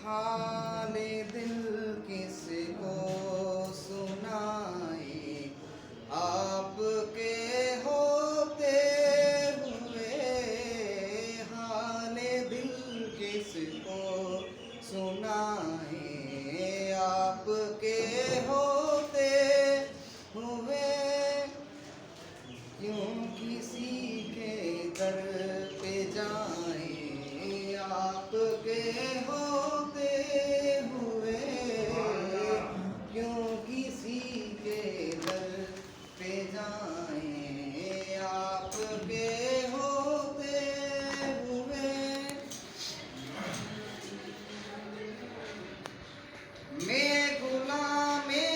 हाले दिल किसको सुनाए, आपके होते हुए हाले दिल किसको सुनाए, आपके होते हुए क्यों किसी के दर पे जाए, आपके होते हुए क्यों किसी के दर पे जाए, आपके होते हुए। मैं गुलामे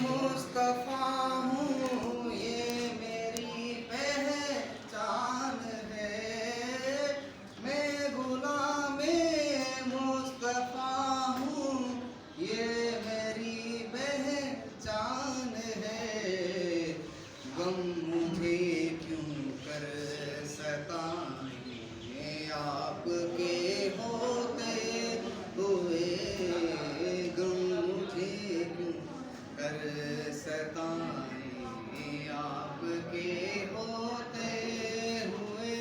मुस्तफा हूँ, ये मेरी पहचान है। मैं गुलामे मुस्तफा हूँ, ये मेरी पहचान है। गम मुझे क्यों कर सताए, आपके होते हुए गम मुझे क्यों कर सताए, आपके होते हुए।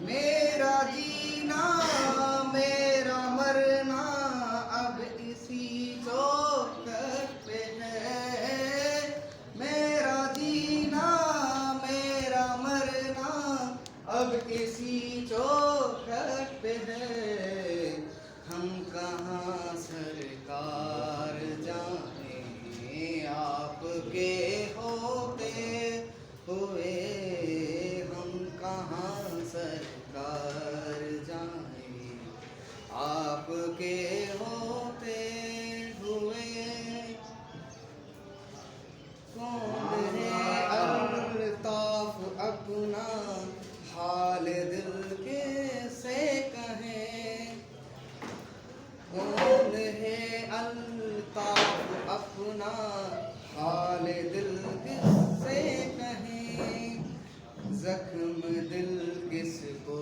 मेरा जीना मेरा मरना अब इसी चौखट पे है, मेरा जीना मेरा मरना अब इसी चौखट पे है। हम कहाँ सरकार जाने, आपके होते हुए हम कहाँ सरकार जाए, आपके होते हुए। कौन है अल्ताफ अपना हाल दिल कैसे कहें, कौन है अल्ताफ अपना हाल दिल किससे कहें, जख्म दिल किसको